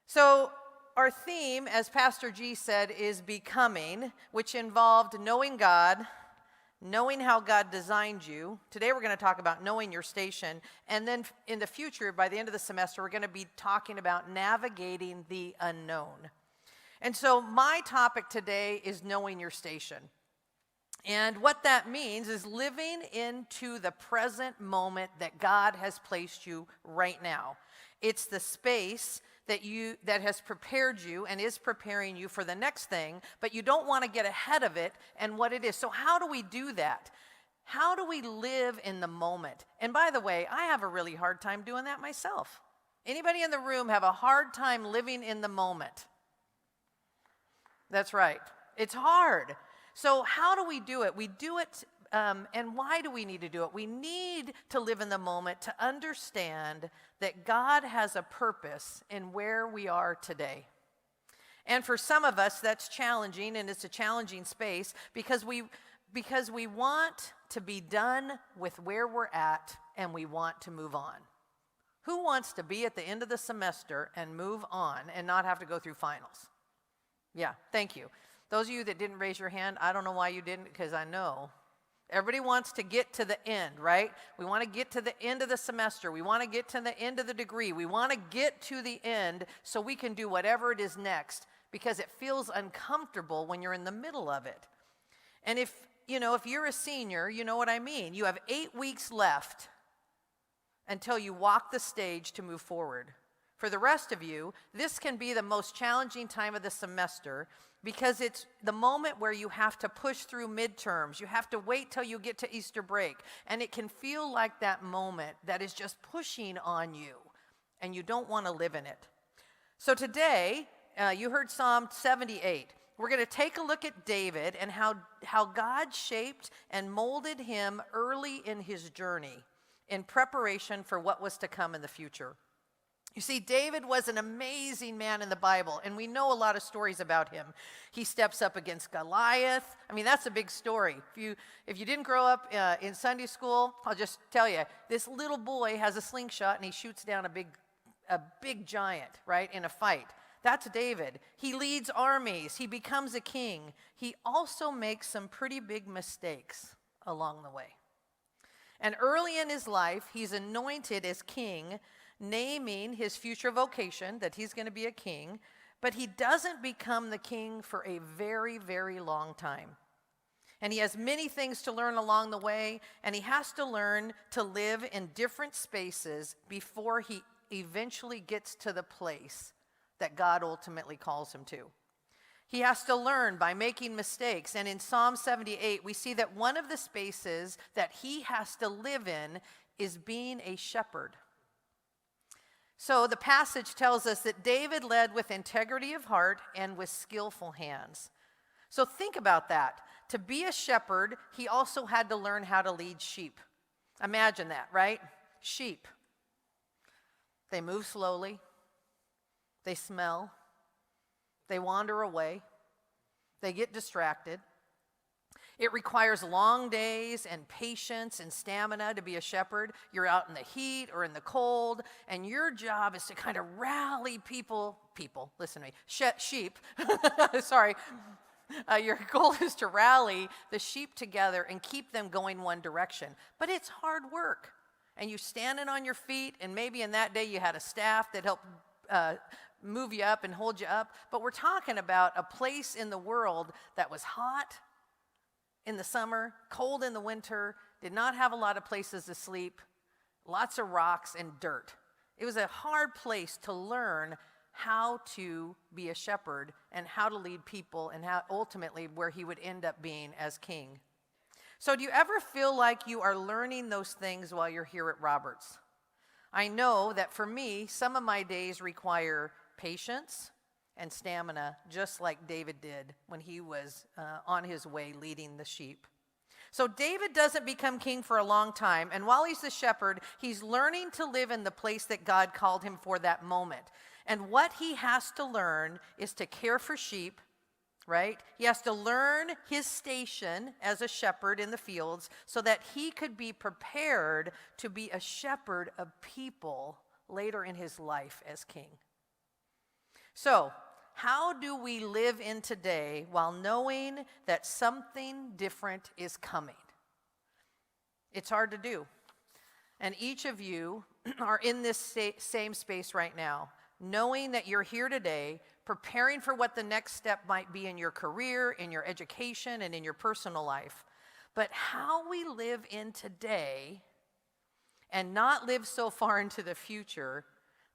So our theme, as Pastor G said, is becoming, which involved knowing God, knowing how God designed you. Today we're going to talk about knowing your station. And then in the future, by the end of the semester, we're going to be talking about navigating the unknown. And so my topic today is knowing your station. And what that means is living into the present moment that God has placed you right now. It's the space that has prepared you and is preparing you for the next thing, but you don't want to get ahead of it and what it is. So how do we do that? How do we live in the moment? And by the way, I have a really hard time doing that myself. Anybody in the room have a hard time living in the moment? That's right. It's hard. So how do we do it? We do it, and why do we need to do it? We need to live in the moment to understand that God has a purpose in where we are today. And for some of us, that's challenging, and it's a challenging space because we want to be done with where we're at, and we want to move on. Who wants to be at the end of the semester and move on and not have to go through finals? Yeah, thank you. Those of you that didn't raise your hand, I don't know why you didn't, because I know. Everybody wants to get to the end, right? We want to get to the end of the semester. We want to get to the end of the degree. We want to get to the end so we can do whatever it is next, because it feels uncomfortable when you're in the middle of it. And if you're a senior, you know what I mean. You have 8 weeks left until you walk the stage to move forward. For the rest of you, this can be the most challenging time of the semester because it's the moment where you have to push through midterms. You have to wait till you get to Easter break. And it can feel like that moment that is just pushing on you, and you don't want to live in it. So today, you heard Psalm 78. We're going to take a look at David and how God shaped and molded him early in his journey in preparation for what was to come in the future. You see, David was an amazing man in the Bible, and we know a lot of stories about him. He steps up against Goliath. I mean, that's a big story. If you didn't grow up in Sunday school, I'll just tell you, this little boy has a slingshot, and he shoots down a big giant, right, in a fight. That's David. He leads armies. He becomes a king. He also makes some pretty big mistakes along the way. And early in his life, he's anointed as king, naming his future vocation, that he's going to be a king, but he doesn't become the king for a very, very long time. And he has many things to learn along the way, and he has to learn to live in different spaces before he eventually gets to the place that God ultimately calls him to. He has to learn by making mistakes, and in Psalm 78, we see that one of the spaces that he has to live in is being a shepherd. So the passage tells us that David led with integrity of heart and with skillful hands. So think about that. To be a shepherd, he also had to learn how to lead sheep. Imagine that, right? Sheep. They move slowly. They smell. They wander away. They get distracted. It requires long days and patience and stamina to be a shepherd. You're out in the heat or in the cold, and your job is to kind of rally listen to me, sheep, sorry. Your goal is to rally the sheep together and keep them going one direction. But it's hard work, and you're standing on your feet, and maybe in that day you had a staff that helped move you up and hold you up. But we're talking about a place in the world that was hot in the summer, cold in the winter, did not have a lot of places to sleep, lots of rocks and dirt. It was a hard place to learn how to be a shepherd and how to lead people, and how ultimately where he would end up being as king. So do you ever feel like you are learning those things while you're here at Roberts? I know that for me, some of my days require patience and stamina, just like David did when he was on his way leading the sheep. So David doesn't become king for a long time, and while he's the shepherd, he's learning to live in the place that God called him for that moment. And what he has to learn is to care for sheep, right? He has to learn his station as a shepherd in the fields so that he could be prepared to be a shepherd of people later in his life as king. So, how do we live in today while knowing that something different is coming? It's hard to do. And each of you are in this same space right now, knowing that you're here today, preparing for what the next step might be in your career, in your education, and in your personal life. But how we live in today and not live so far into the future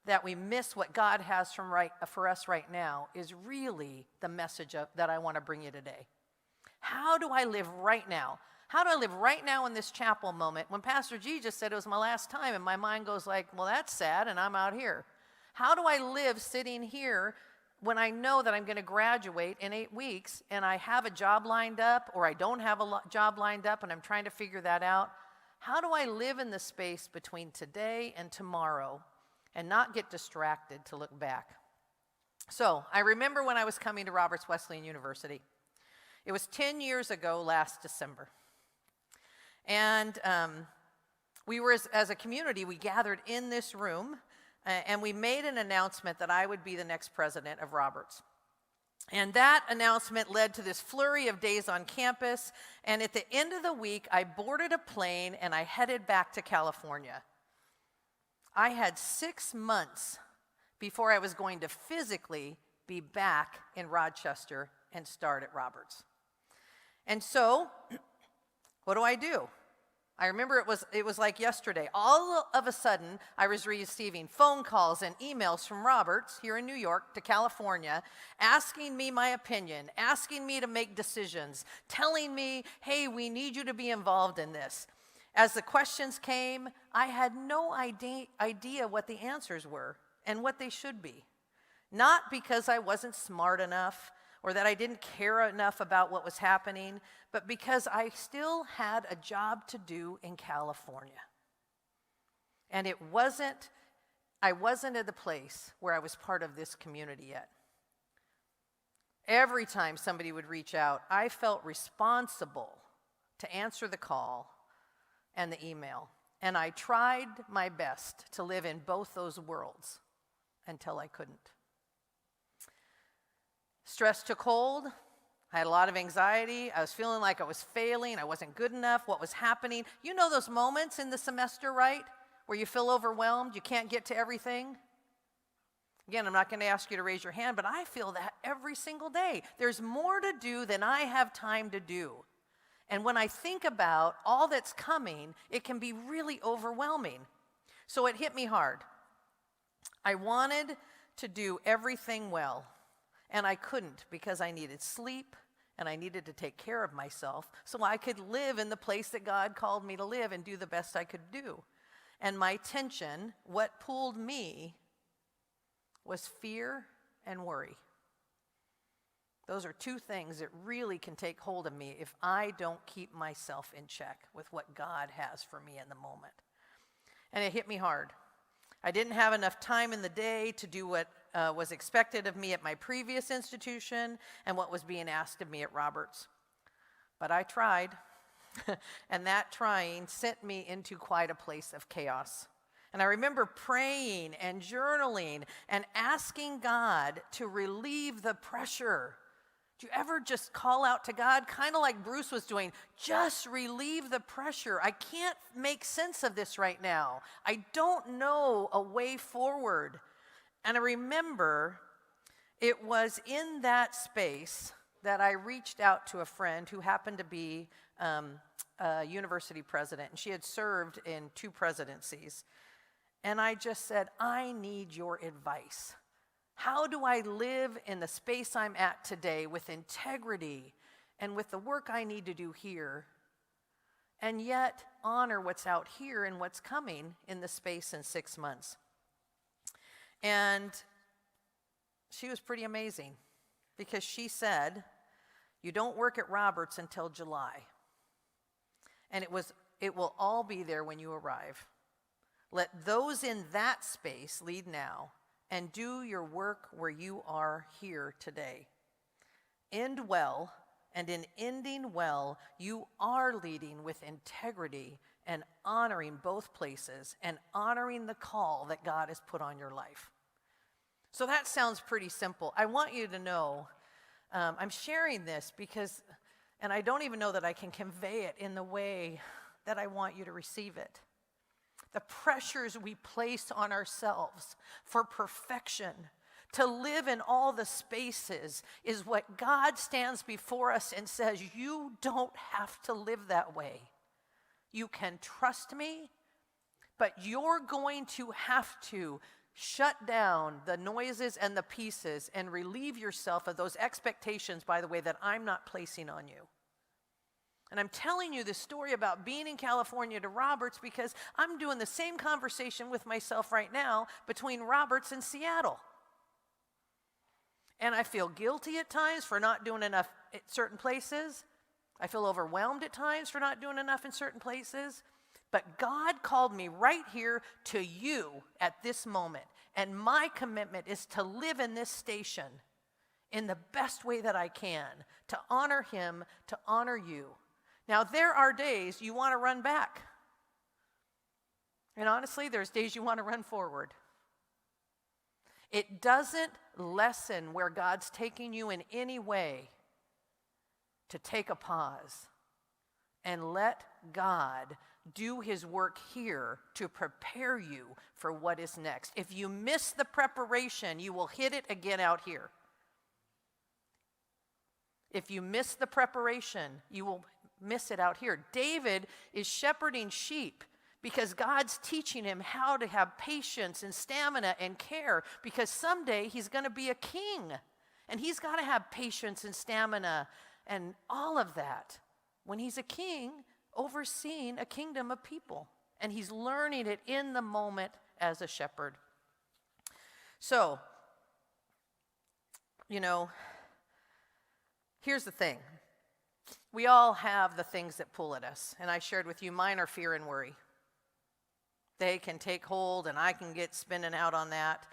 that we miss what God has for us right now is really the message that I want to bring you today. How do I live right now? How do I live right now in this chapel moment when Pastor G just said it was my last time and my mind goes like, well, that's sad and I'm out here. How do I live sitting here when I know that I'm going to graduate in 8 weeks and I have a job lined up or I don't have a job lined up and I'm trying to figure that out? How do I live in the space between today and tomorrow and not get distracted to look back? So I remember when I was coming to Roberts Wesleyan University. It was 10 years ago last December. And we were, as a community, we gathered in this room and we made an announcement that I would be the next president of Roberts. And that announcement led to this flurry of days on campus. And at the end of the week, I boarded a plane and I headed back to California. I had 6 months before I was going to physically be back in Rochester and start at Roberts. And so, what do? I remember it was like yesterday. All of a sudden, I was receiving phone calls and emails from Roberts here in New York to California, asking me my opinion, asking me to make decisions, telling me, hey, we need you to be involved in this. As the questions came, I had no idea what the answers were and what they should be. Not because I wasn't smart enough or that I didn't care enough about what was happening, but because I still had a job to do in California. And I wasn't at the place where I was part of this community yet. Every time somebody would reach out, I felt responsible to answer the call and the email. And I tried my best to live in both those worlds until I couldn't. Stress took hold. I had a lot of anxiety. I was feeling like I was failing. I wasn't good enough. What was happening? You know those moments in the semester, right? Where you feel overwhelmed, you can't get to everything? Again, I'm not going to ask you to raise your hand, but I feel that every single day. There's more to do than I have time to do. And when I think about all that's coming, it can be really overwhelming. So it hit me hard. I wanted to do everything well. And I couldn't because I needed sleep and I needed to take care of myself so I could live in the place that God called me to live and do the best I could do. And my tension, what pulled me, was fear and worry. Those are two things that really can take hold of me if I don't keep myself in check with what God has for me in the moment. And it hit me hard. I didn't have enough time in the day to do what was expected of me at my previous institution and what was being asked of me at Roberts. But I tried, and that trying sent me into quite a place of chaos. And I remember praying and journaling and asking God to relieve the pressure. Do you ever just call out to God, kind of like Bruce was doing, just relieve the pressure? I can't make sense of this right now. I don't know a way forward. And I remember it was in that space that I reached out to a friend who happened to be a university president, and she had served in 2 presidencies. And I just said, I need your advice. How do I live in the space I'm at today with integrity and with the work I need to do here, and yet honor what's out here and what's coming in the space in 6 months? And she was pretty amazing because she said, you don't work at Roberts until July. And it will all be there when you arrive. Let those in that space lead now and do your work where you are here today. End well, and in ending well, you are leading with integrity and honoring both places and honoring the call that God has put on your life. So that sounds pretty simple. I want you to know, I'm sharing this because, and I don't even know that I can convey it in the way that I want you to receive it. The pressures we place on ourselves for perfection, to live in all the spaces, is what God stands before us and says, you don't have to live that way. You can trust me, but you're going to have to shut down the noises and the pieces and relieve yourself of those expectations, by the way, that I'm not placing on you. And I'm telling you this story about being in California to Roberts because I'm doing the same conversation with myself right now between Roberts and Seattle. And I feel guilty at times for not doing enough at certain places. I feel overwhelmed at times for not doing enough in certain places. But God called me right here to you at this moment. And my commitment is to live in this station in the best way that I can, to honor him, to honor you. Now, there are days you want to run back. And honestly, there's days you want to run forward. It doesn't lessen where God's taking you in any way to take a pause and let God do his work here to prepare you for what is next. If you miss the preparation, you will hit it again out here. If you miss the preparation, you will miss it out here. David is shepherding sheep because God's teaching him how to have patience and stamina and care, because someday he's going to be a king and he's got to have patience and stamina and all of that when he's a king overseeing a kingdom of people, and he's learning it in the moment as a shepherd. So, here's the thing. We all have the things that pull at us, and I shared with you, mine are fear and worry. They can take hold, and I can get spinning out on that.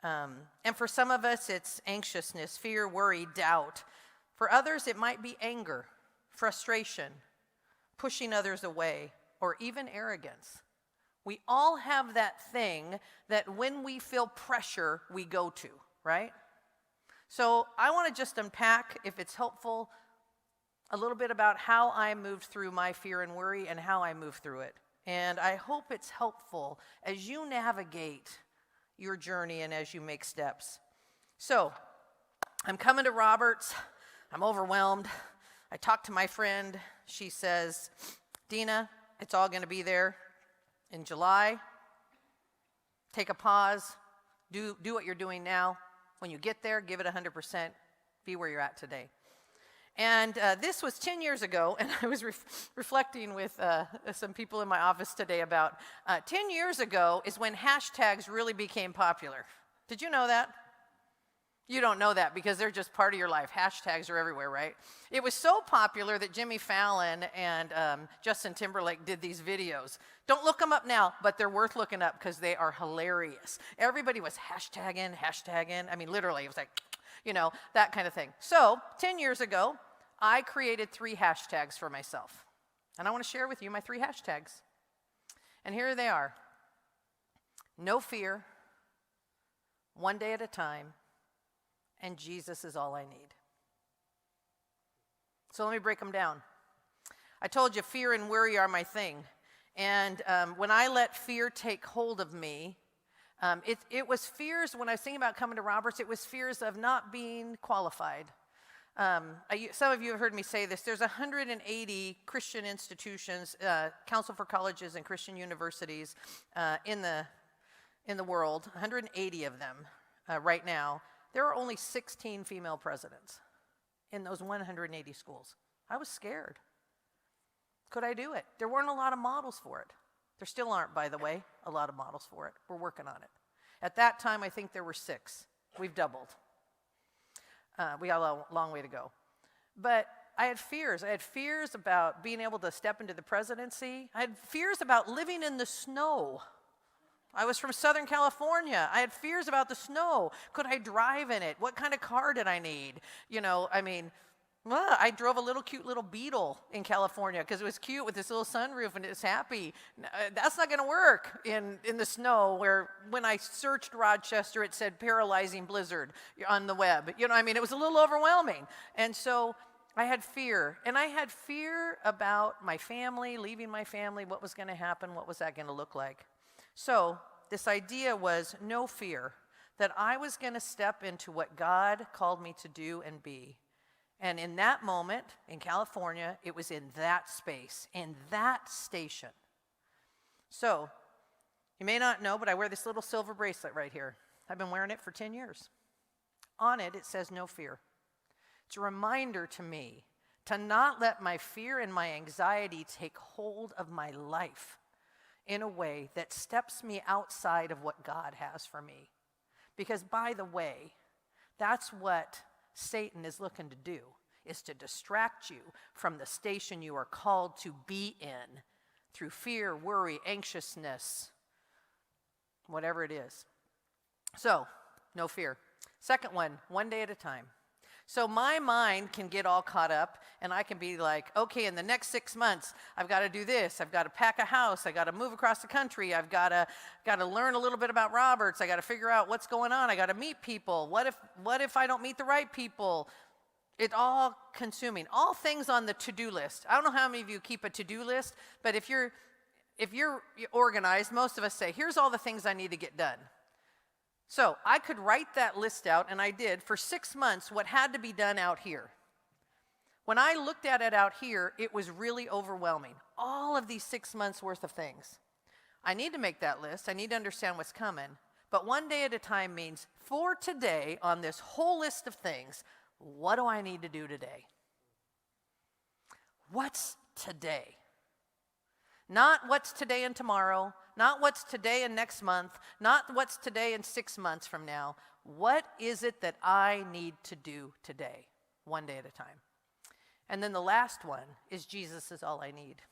And for some of us, it's anxiousness, fear, worry, doubt. For others, it might be anger, frustration, pushing others away, or even arrogance. We all have that thing that when we feel pressure, we go to, right? So I want to just unpack, if it's helpful, a little bit about how I moved through my fear and worry and how I moved through it. And I hope it's helpful as you navigate your journey and as you make steps. So I'm coming to Roberts. I'm overwhelmed. I talked to my friend. She says, Deana, it's all going to be there in July. Take a pause. Do what you're doing now. When you get there, give it 100%. Be where you're at today. And this was 10 years ago, and I was reflecting with some people in my office today about 10 years ago is when hashtags really became popular. Did you know that? You don't know that because they're just part of your life. Hashtags are everywhere, right? It was so popular that Jimmy Fallon and Justin Timberlake did these videos. Don't look them up now, but they're worth looking up because they are hilarious. Everybody was hashtagging. I mean, literally, it was like, that kind of thing. So 10 years ago, I created 3 hashtags for myself. And I want to share with you my 3 hashtags. And here they are. No fear, one day at a time, and Jesus is all I need. So let me break them down. I told you fear and worry are my thing. And when I let fear take hold of me, it was fears, when I was thinking about coming to Roberts, it was fears of not being qualified. Some of you have heard me say this. There's 180 Christian institutions, Council for Colleges and Christian universities in the world, 180 of them right now. There are only 16 female presidents in those 180 schools. I was scared. Could I do it? There weren't a lot of models for it. There still aren't, by the way, a lot of models for it. We're working on it. At that time, I think there were 6. We've doubled. We got a long way to go. But I had fears. I had fears about being able to step into the presidency. I had fears about living in the snow. I was from Southern California. I had fears about the snow. Could I drive in it? What kind of car did I need? Well, I drove a little cute little Beetle in California because it was cute with this little sunroof and it was happy. That's not going to work in the snow, where when I searched Rochester, it said paralyzing blizzard on the web. You know, I mean, it was a little overwhelming. And so I had fear. And I had fear about my family, leaving my family, what was going to happen, what was that going to look like. So this idea was no fear, that I was going to step into what God called me to do and be. And in that moment, in California, it was in that space, in that station. So, you may not know, but I wear this little silver bracelet right here. I've been wearing it for 10 years. On it, it says no fear. It's a reminder to me to not let my fear and my anxiety take hold of my life in a way that steps me outside of what God has for me. Because, by the way, that's what Satan is looking to do, is to distract you from the station you are called to be in through fear, worry, anxiousness, whatever it is. So, no fear. Second one day at a time. So my mind can get all caught up, and I can be like, okay, in the next 6 months, I've got to do this. I've got to pack a house. I've got to move across the country. I've got to learn a little bit about Roberts. I got to figure out what's going on. I got to meet people. What if I don't meet the right people? It's all consuming. All things on the to-do list. I don't know how many of you keep a to-do list, but if you're organized, most of us say, here's all the things I need to get done. So I could write that list out, and I did, for 6 months, what had to be done out here. When I looked at it out here, it was really overwhelming. All of these 6 months worth of things. I need to make that list. I need to understand what's coming. But one day at a time means, for today, on this whole list of things, what do I need to do today? What's today? Not what's today and tomorrow, not what's today and next month, not what's today and 6 months from now. What is it that I need to do today, one day at a time? And then the last one is Jesus is all I need.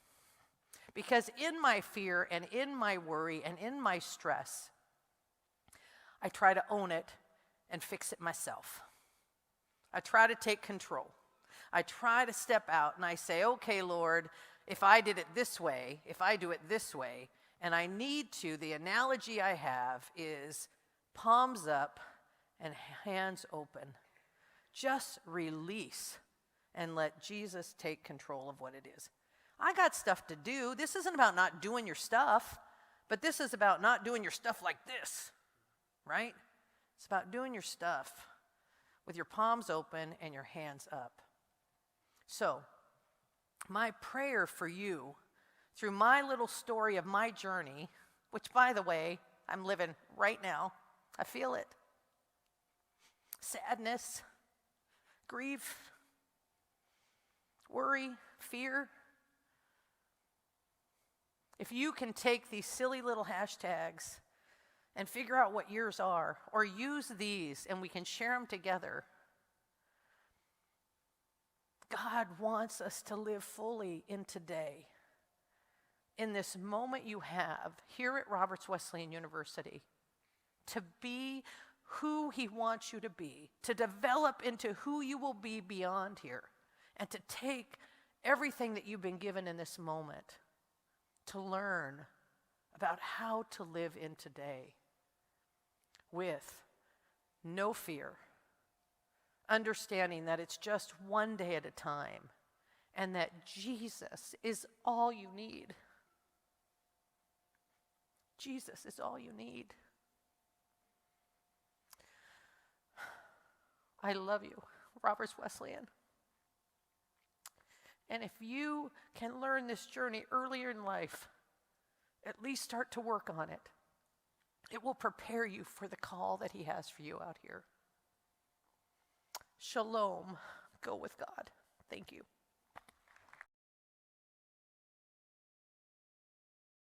Because in my fear and in my worry and in my stress, I try to own it and fix it myself. I try to take control. I try to step out and I say, okay, Lord, if I did it this way, if I do it this way, and I need to, the analogy I have is palms up and hands open. Just release and let Jesus take control of what it is. I got stuff to do. This isn't about not doing your stuff, but this is about not doing your stuff like this, right? It's about doing your stuff with your palms open and your hands up. So, my prayer for you, through my little story of my journey, which, by the way, I'm living right now, I feel it. Sadness, grief, worry, fear. If you can take these silly little hashtags and figure out what yours are, or use these and we can share them together, God wants us to live fully in today, in this moment you have here at Roberts Wesleyan University, to be who he wants you to be, to develop into who you will be beyond here, and to take everything that you've been given in this moment to learn about how to live in today with no fear, understanding that it's just one day at a time and that Jesus is all you need. Jesus is all you need. I love you, Roberts Wesleyan. And if you can learn this journey earlier in life, at least start to work on it. It will prepare you for the call that he has for you out here. Shalom. Go with God. Thank you.